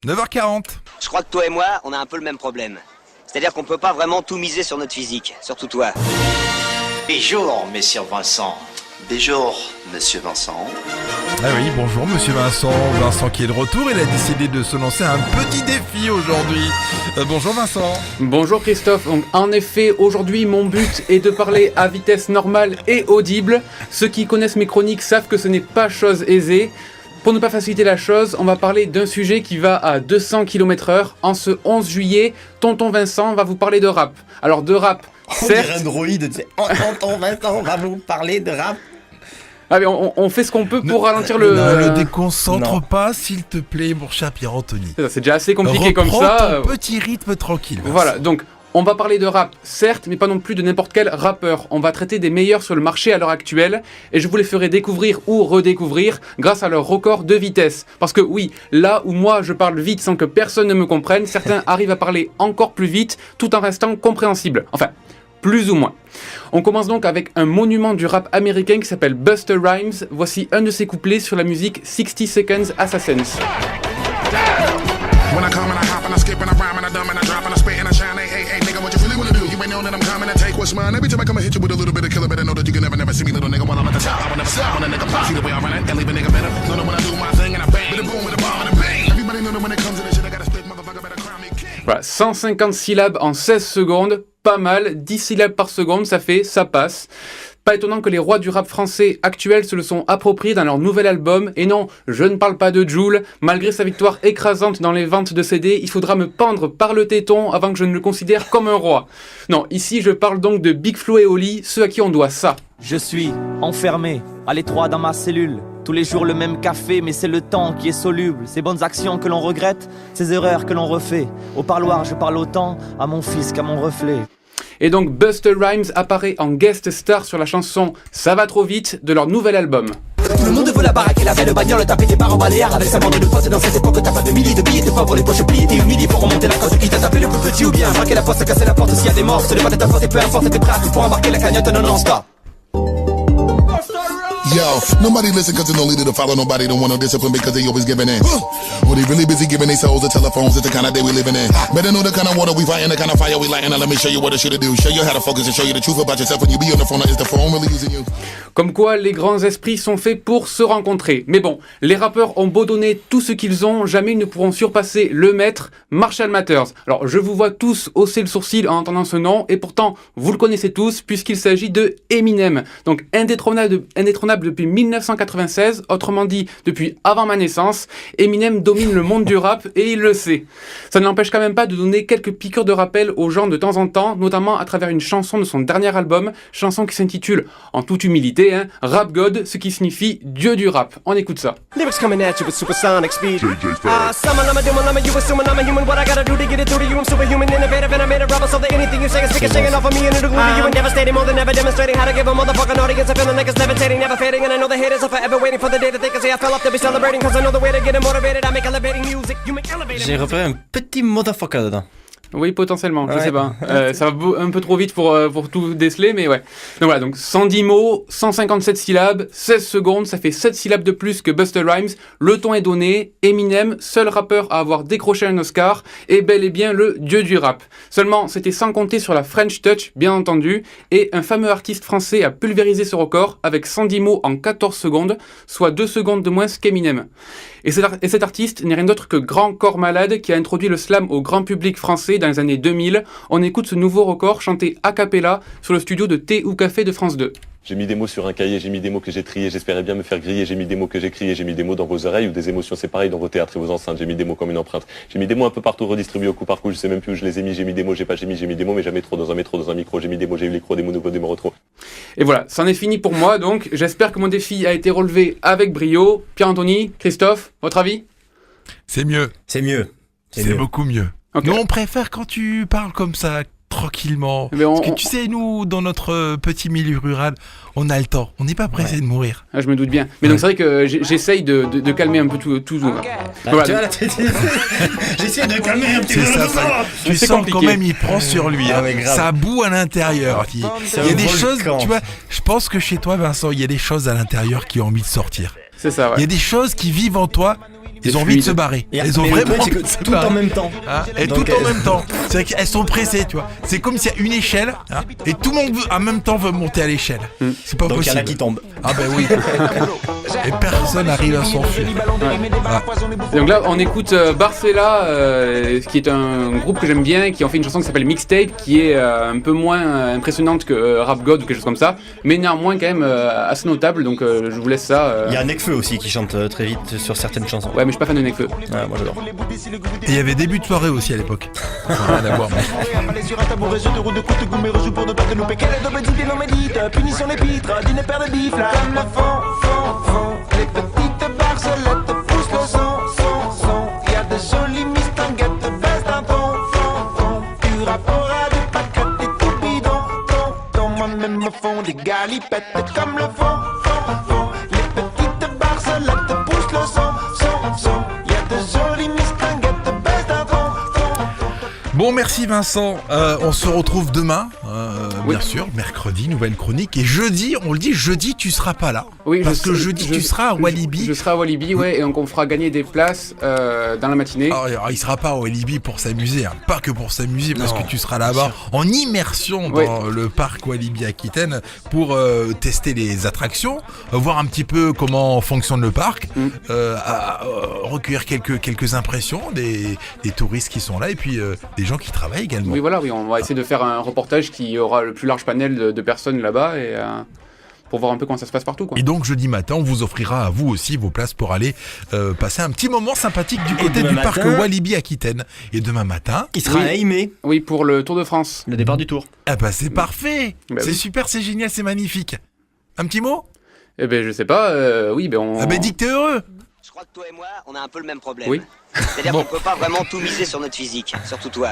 9h40. Je crois que toi et moi, on a un peu le même problème. C'est-à-dire qu'on peut pas vraiment tout miser sur notre physique, surtout toi. Bonjour, monsieur Vincent. Bonjour, monsieur Vincent. Ah oui, bonjour monsieur Vincent. Vincent qui est de retour, il a décidé de se lancer un petit défi aujourd'hui. Bonjour Vincent. Bonjour Christophe. Donc, en effet, aujourd'hui, mon but est de parler à vitesse normale et audible. Ceux qui connaissent mes chroniques savent que ce n'est pas chose aisée. Pour ne pas faciliter la chose, on va parler d'un sujet qui va à 200 km/h. En ce 11 juillet, tonton Vincent va vous parler de rap. Alors de rap, On certes... dirait un droïde, tu sais. Tonton Vincent va vous parler de rap. Ah mais on fait ce qu'on peut pour ralentir Ne le... le déconcentre Non. pas, s'il te plaît, mon cher Pierre-Anthony. C'est déjà assez compliqué comme Reprends ça. ton petit rythme tranquille. Vincent. Voilà, donc on va parler de rap, certes, mais pas non plus de n'importe quel rappeur. On va traiter des meilleurs sur le marché à l'heure actuelle, et je vous les ferai découvrir ou redécouvrir grâce à leur record de vitesse. Parce que oui, là où moi je parle vite sans que personne ne me comprenne, certains arrivent à parler encore plus vite, tout en restant compréhensibles. Enfin, plus ou moins. On commence donc avec un monument du rap américain qui s'appelle Busta Rhymes. Voici un de ses couplets sur la musique 60 Seconds Assassins. When I come and I hop and I skip and I rhyme and I dumb and I drop and I spit and I shine, hey, nigga, what you really wanna do? You ain't know that I'm coming to take what's mine. Every time I come and hit you with a little bit of killer, better know that you can never see me, little nigga, while I'm at the top. I will never stop when a nigga pop. See the way I run it and leave a nigga better. Know that when I do my thing and I bang, with a boom, with a bomb and a bang. Everybody know that when it comes to this shit, I gotta spit, motherfucker, better crown me king. Voilà, 150 syllabes en 16 secondes, pas mal, 10 syllabes par seconde, ça passe. Pas étonnant que les rois du rap français actuels se le sont appropriés dans leur nouvel album. Et non, je ne parle pas de Jul. Malgré sa victoire écrasante dans les ventes de CD, il faudra me pendre par le téton avant que je ne le considère comme un roi. Non, ici je parle donc de Big Flo et Oli, ceux à qui on doit ça. Je suis enfermé, à l'étroit dans ma cellule. Tous les jours le même café, mais c'est le temps qui est soluble. Ces bonnes actions que l'on regrette, ces erreurs que l'on refait. Au parloir, je parle autant à mon fils qu'à mon reflet. Et donc Busta Rhymes apparaît en guest star sur la chanson Ça va trop vite de leur nouvel album. Tout le monde veut la baraque et la belle bagnole, taper des barres en baléares avec sa bande de potes. Dans cette époque, t'as pas de milliers de billets, de pauvres les poches pliées. T'es humilié pour remonter la côte. Qui t'a tapé le plus petit ou bien braquer la poste, casser la porte s'il y a des morts. Ce n'est pas de ta faute et peu importe, t'es prêt à tout pour embarquer la cagnotte. Non, stop. Yo, nobody listen cause there's no leader to follow. Nobody don't want no discipline because they always giving in. Or they really busy giving their souls to telephones. It's the kind of day we living in. Better know the kind of water we fighting, the kind of fire we lighting. Now let me show you what it should do. Show you how to focus and show you the truth about yourself when you be on the phone. Or is the phone really using you? Comme quoi, les grands esprits sont faits pour se rencontrer. Mais bon, les rappeurs ont beau donner tout ce qu'ils ont, jamais ils ne pourront surpasser le maître, Marshall Mathers. Alors, je vous vois tous hausser le sourcil en entendant ce nom, et pourtant, vous le connaissez tous, puisqu'il s'agit de Eminem. Donc, indétrônable depuis 1996, autrement dit, depuis avant ma naissance, Eminem domine le monde du rap, et il le sait. Ça ne l'empêche quand même pas de donner quelques piqûres de rappel aux gens de temps en temps, notamment à travers une chanson de son dernier album, chanson qui s'intitule, en toute humilité, Rap God, ce qui signifie Dieu du rap. On écoute ça. Lyrics coming at you with supersonic speed. You assuming I'm a human. What I gotta do to get it through to you? I'm superhuman, innovative, and I made a rubber so that anything you say is sick singing off of me and it'll glue to you and devastating more than ever demonstrating how to give a motherfucking audience a feeling like it's levitating, never fading, and I know the haters are forever waiting for the day that they can say I fell off to be celebrating cause I know the way to get it motivated. I make elevating music, you make elevating. J'ai repéré un petit motherfucker dedans. Oui, potentiellement, je Ouais. sais pas. Ça va un peu trop vite pour tout déceler, mais ouais. Donc voilà, donc 110 mots, 157 syllabes, 16 secondes, ça fait 7 syllabes de plus que Busta Rhymes. Le ton est donné, Eminem, seul rappeur à avoir décroché un Oscar, est bel et bien le dieu du rap. Seulement, c'était sans compter sur la French Touch, bien entendu, et un fameux artiste français a pulvérisé ce record avec 110 mots en 14 secondes, soit 2 secondes de moins qu'Eminem. Et cet artiste n'est rien d'autre que Grand Corps Malade qui a introduit le slam au grand public français dans les années 2000. On écoute ce nouveau record chanté a cappella sur le studio de Thé ou Café de France 2. J'ai mis des mots sur un cahier, j'ai mis des mots que j'ai triés, j'espérais bien me faire griller, j'ai mis des mots que j'ai criés, j'ai mis des mots dans vos oreilles ou des émotions séparées dans vos théâtres et vos enceintes, j'ai mis des mots comme une empreinte, j'ai mis des mots un peu partout redistribués au coup par coup, je sais même plus où je les ai mis, j'ai mis des mots, j'ai mis des mots, mais jamais trop dans un métro, dans un micro, j'ai mis des mots, j'ai eu les crocs, des mots nouveaux, des mots retro. Et voilà, c'en est fini pour moi, donc j'espère que mon défi a été relevé avec brio. Pierre-Anthony, Christophe, votre avis ? C'est mieux. C'est mieux. C'est beaucoup mieux. Okay. Nous, on préfère quand tu parles comme ça, tranquillement. Mais Parce que tu sais, nous, dans notre petit milieu rural, on a le temps. On n'est pas pressé de mourir. Ah, je me doute bien. Mais donc c'est vrai que j'essaye de calmer un peu tout. Voilà. Tu vois, là, j'essaie de calmer un petit peu. C'est ça. Tu C'est sens compliqué. quand même, il prend sur lui. Ah, mais grave. Ça boue à l'intérieur. Il y a des choses, tu vois, je pense que chez toi, Vincent, il y a des choses à l'intérieur qui ont envie de sortir. C'est ça, Il y ouais. a des choses qui vivent en toi Ils ont envie de se barrer. Ils ont mais le vraiment problème, c'est envie que de se tout en barrer. même temps. Hein, et Donc, tout en même temps. C'est vrai qu'elles sont pressées, tu vois. C'est comme s'il y a une échelle, hein, et tout le monde en même temps veut monter à l'échelle. C'est pas Donc il y en possible. a qui tombent. Ah ben oui. Et personne n'arrive à s'enfuir. Et donc là, on écoute Barcella, qui est un groupe que j'aime bien, qui ont fait une chanson qui s'appelle Mixtape, qui est un peu moins impressionnante que Rap God ou quelque chose comme ça, mais néanmoins quand même assez notable, donc je vous laisse ça. Il y a Nekfeu aussi qui chante très vite sur certaines chansons. Ouais, mais je suis pas fan de Nekfeu. Ah, moi j'adore. Et il y avait début de soirée aussi à l'époque. Rien à voir. Avalé sur un tabouret, je te roule de coups de goût, mais rejoue pour ne pas te louper. Quelle est de petite et non médite, punition les pitres, dîner père de bif, là. Comme le fond, les petites barcelettes poussent le son. Y'a de jolies mistinguettes, baisse d'un ton. Du rapport à des pâquerettes et tout bidon, ton. Moi-même me font des galipettes, comme le fond. Les petites barcelettes poussent le son. Y'a de jolies mistinguettes, baisse d'un ton. Bon, merci Vincent. On se retrouve demain, Oui. bien sûr, mercredi, nouvelle chronique. Et jeudi, on le dit, jeudi, tu seras pas là. Oui, Parce que jeudi, tu seras à Walibi. Je serai à Walibi, ouais, et donc on fera gagner des places dans la matinée. Alors, il sera pas à Walibi pour s'amuser, hein. Pas que pour s'amuser, parce Non, que tu seras là-bas en immersion dans le parc Walibi Aquitaine pour tester les attractions, voir un petit peu comment fonctionne le parc, recueillir quelques impressions des touristes qui sont là et puis des gens qui travaillent également. Oui, voilà, oui, on va essayer de faire un reportage qui aura le plus large panel de personnes là-bas et pour voir un peu comment ça se passe partout, quoi. Et donc jeudi matin, on vous offrira à vous aussi vos places pour aller passer un petit moment sympathique du côté demain du parc matin, Walibi Aquitaine. Et demain matin, Il sera à Aimé, Oui, pour le Tour de France. le départ du tour. ah bah c'est parfait, Bah c'est oui. super, c'est génial, c'est magnifique. Un petit mot? Eh ben, je sais pas, oui, ben on... Ah bah dis que t'es heureux. Je crois que toi et moi, on a un peu le même problème. Oui. C'est-à-dire Bon. qu'on peut pas vraiment tout miser sur notre physique, surtout toi.